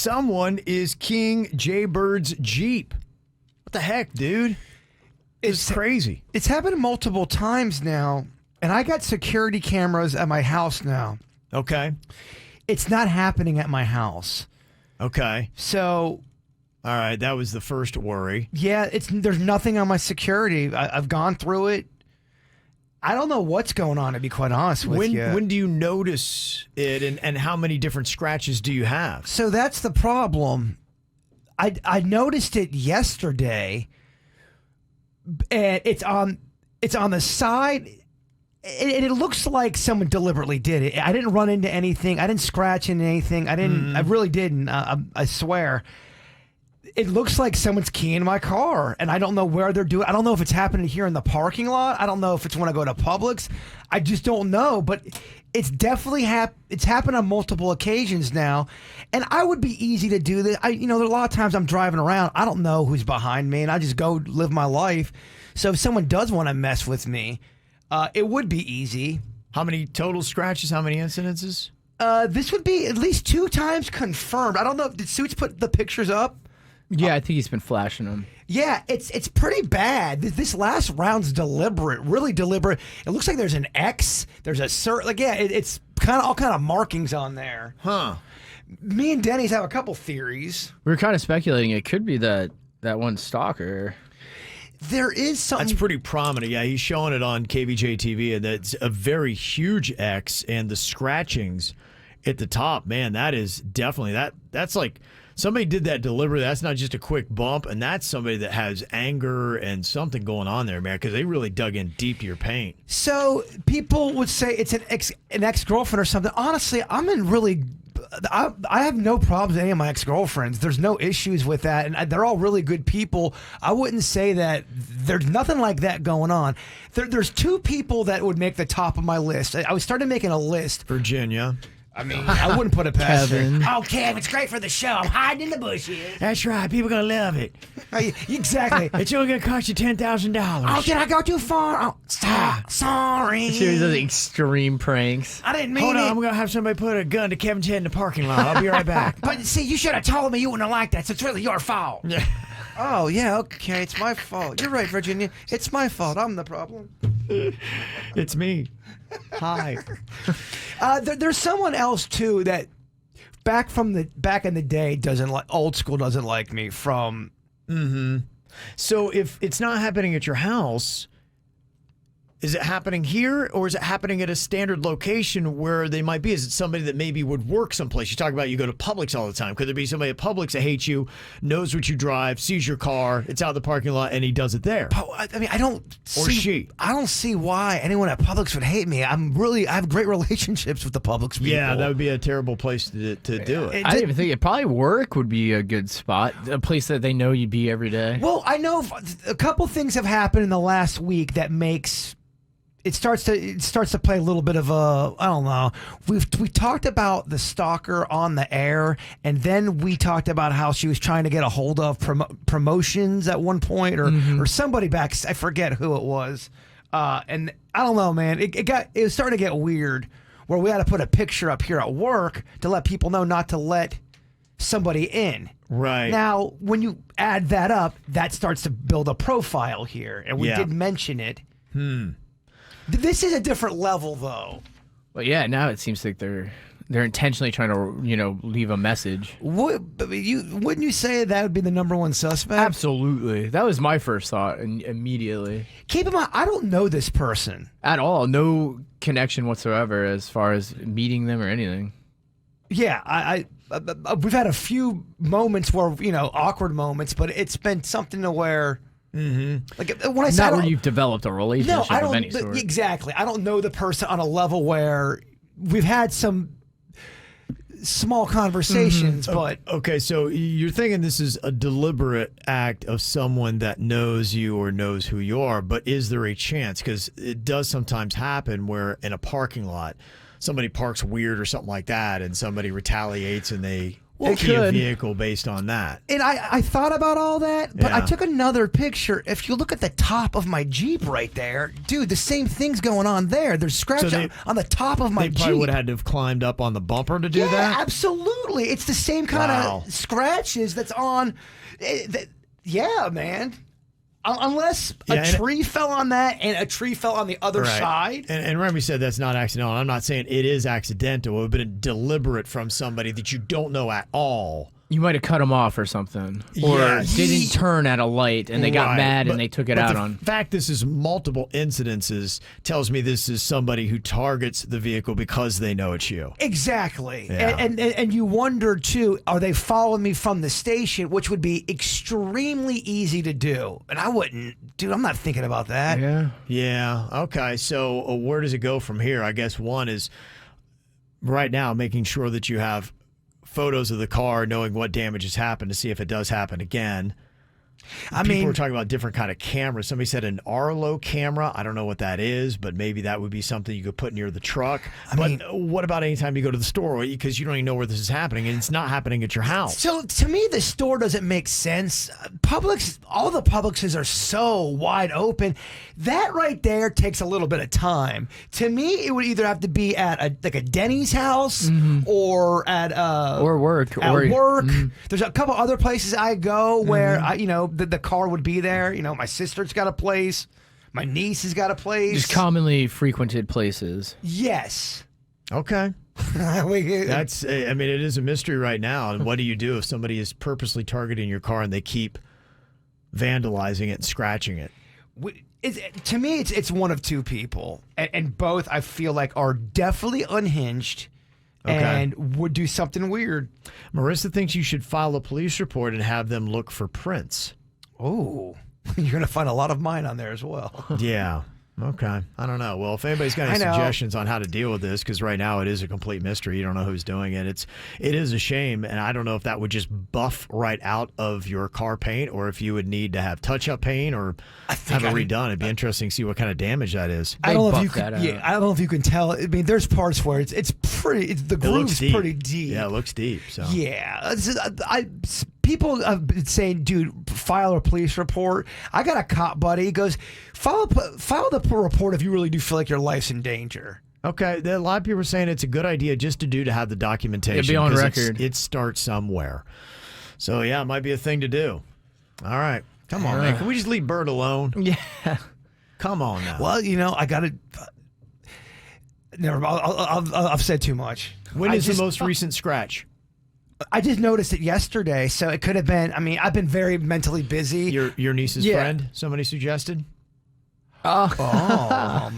someone is King Jbird's Jeep. What the heck, dude? It's crazy. It's happened multiple times now, and I got security cameras at my house now. Okay. It's not happening at my house. Okay. So, all right, that was the first worry. Yeah, there's nothing on my security. I've gone through it. I don't know what's going on, to be quite honest with you. When do you notice it, and how many different scratches do you have? So that's the problem. I noticed it yesterday, and it's on the side. It looks like someone deliberately did it. I didn't run into anything. I didn't scratch into anything. I didn't. I really didn't. I swear. It looks like someone's keying my car, and I don't know where they're doing. I don't know if it's happening here in the parking lot. I don't know if it's when I go to Publix. I just don't know, but it's definitely it's happened on multiple occasions now, and I would be easy to do this. There are a lot of times I'm driving around. I don't know who's behind me, and I just go live my life. So if someone does want to mess with me, it would be easy. How many total scratches? How many incidences? This would be at least 2 times confirmed. I don't know. Did Suits put the pictures up? Yeah, I think he's been flashing them. Yeah, it's pretty bad. This last round's deliberate, really deliberate. It looks like there's an X. There's a it's kind of all kind of markings on there. Huh. Me and Denny's have a couple theories. We were kind of speculating it could be that one stalker. There is something that's pretty prominent. Yeah, he's showing it on KVJ TV, and that's a very huge X, and the scratchings at the top. Man, that is definitely that's like. Somebody did that deliberately. That's not just a quick bump, and that's somebody that has anger and something going on there, man, because they really dug in deep to your paint. So people would say it's an ex-girlfriend or something. Honestly, I have no problems with any of my ex-girlfriends. There's no issues with that, and they're all really good people. I wouldn't say that there's nothing like that going on. There's 2 people that would make the top of my list. I was starting making a list. Virginia. I mean, I wouldn't put it past Kevin. her. Oh, Kev, it's great for the show. I'm hiding in the bushes. That's right. People are going to love it. Exactly. It's only going to cost you $10,000. Oh, did I go too far? Oh, sorry. Series of extreme pranks. I didn't mean Hold on, it. I'm going to have somebody put a gun to Kevin's head in the parking lot. I'll be right back. But see, you should have told me you wouldn't have liked that, so it's really your fault. Yeah. Oh, yeah, okay, it's my fault. You're right, Virginia. It's my fault. I'm the problem. It's me. Hi. There's someone else too that back in the day old school doesn't like me from. Mm-hmm. So if it's not happening at your house, is it happening here, or is it happening at a standard location where they might be? Is it somebody that maybe would work someplace? You talk about you go to Publix all the time. Could there be somebody at Publix that hates you, knows what you drive, sees your car, it's out of the parking lot, and he does it there? I mean, I don't see why anyone at Publix would hate me. I have great relationships with the Publix people. Yeah, that would be a terrible place to do it. I even think probably work would be a good spot, a place that they know you'd be every day. Well, I know a couple things have happened in the last week that makes. It starts to play a little bit of a, I don't know. We talked about the stalker on the air, and then we talked about how she was trying to get a hold of promotions at one point, or somebody back. I forget who it was, and I don't know, man. It was starting to get weird, where we had to put a picture up here at work to let people know not to let somebody in. Right. Now, when you add that up, that starts to build a profile here, and we did mention it. This is a different level, though. Well, yeah. Now it seems like they're intentionally trying to, leave a message. Wouldn't you say that would be the #1 suspect? Absolutely. That was my first thought, and immediately. Keep in mind, I don't know this person at all. No connection whatsoever as far as meeting them or anything. Yeah, we've had a few moments where awkward moments, but it's been something to where. Like when I say not where you've developed a relationship of any sort. Exactly. I don't know the person on a level where we've had some small conversations, but okay. So you're thinking this is a deliberate act of someone that knows you or knows who you are, but is there a chance? Because it does sometimes happen where in a parking lot, somebody parks weird or something like that, and somebody retaliates and they. Well, It key a could. vehicle based on that. And I thought about all that, but I Yeah. took another picture. If you look at the top of my Jeep right there, dude, the same thing's going on there. There's scratches they- on the top of my They probably Jeep. would have had to have climbed up on the bumper to do Yeah, that. absolutely. It's the same kind Wow. of scratches that's on. Yeah, man. Unless Yeah, a and- tree fell on that and a tree fell on the other Right. side. And Remy said that's not accidental. I'm not saying it is accidental. It would have been deliberate from somebody that you don't know at all. You might have cut them off or something, or Yes. didn't turn at a light and they got Right. mad But- and they took it but out the on. fact this is multiple incidences tells me this is somebody who targets the vehicle because they know it's you. Exactly. Yeah. And you wonder too, are they following me from the station, which would be extremely easy to do. And I wouldn't, dude, I'm not thinking about that. Yeah. Yeah. Okay. So where does it go from here? I guess one is right now making sure that you have photos of the car, knowing what damage has happened to see if it does happen again. I People mean, were talking about different kind of cameras. Somebody said an Arlo camera. I don't know what that is, but maybe that would be something you could put near the truck. But what about anytime you go to the store? Because you don't even know where this is happening, and it's not happening at your house. so to me, the store doesn't make sense. Publix, all the Publixes are so wide open. That right there takes a little bit of time. To me, it would either have to be at a Denny's house or at Or work. At or work. There's a couple other places I go where the car would be there. You know, my sister's got a place. My niece has got a place. just commonly frequented places. Yes. Okay. We- That's, I mean, it is a mystery right now. And what do you do if somebody is purposely targeting your car and they keep vandalizing it and scratching it? to me, it's one of two people, and both I feel like are definitely unhinged and would do something weird. Marissa thinks you should file a police report and have them look for prints. Oh, you're gonna find a lot of mine on there as well. Yeah. Okay. I don't know. Well, if anybody's got any I know. suggestions on how to deal with this, because right now it is a complete mystery. You don't know who's doing it. It is a shame, and I don't know if that would just buff right out of your car paint, or if you would need to have touch-up paint or have it redone. It'd be interesting to see what kind of damage that is. I don't know if you buff that can. Yeah, out. I don't know if you can tell. I mean, there's parts where it's pretty. The It looks groove's deep. pretty deep. Yeah, it looks deep. So Yeah, people have been saying, dude, file a police report. I got a cop buddy. He goes, file the report if you really do feel like your life's in danger. Okay, a lot of people are saying it's a good idea just to have the documentation. It'd be on 'cause record. It starts somewhere. So yeah, it might be a thing to do. All right, come on, man. Can we just leave Bird alone? Yeah. Come on now. Well, I got to. Never. I've said too much. When I is just- the most recent scratch? I just noticed it yesterday, so it could have been. I mean, I've been very mentally busy. Your niece's Yeah. friend? Somebody suggested. Oh,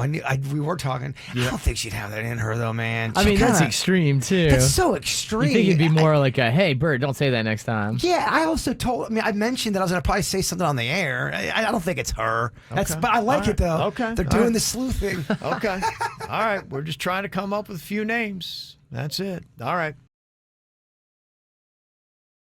we were talking. I don't think she'd have that in her though, man. I mean, that's Kinda- extreme, too. That's so extreme. You think it'd be more like a, hey, Bird, don't say that next time. Yeah, I also told. I mean, I mentioned that I was going to probably say something on the air. I don't think it's her. Okay. But I like All it though. right. Okay. They're All doing right. the sleuthing. Okay. All right. We're just trying to come up with a few names. That's it. All right.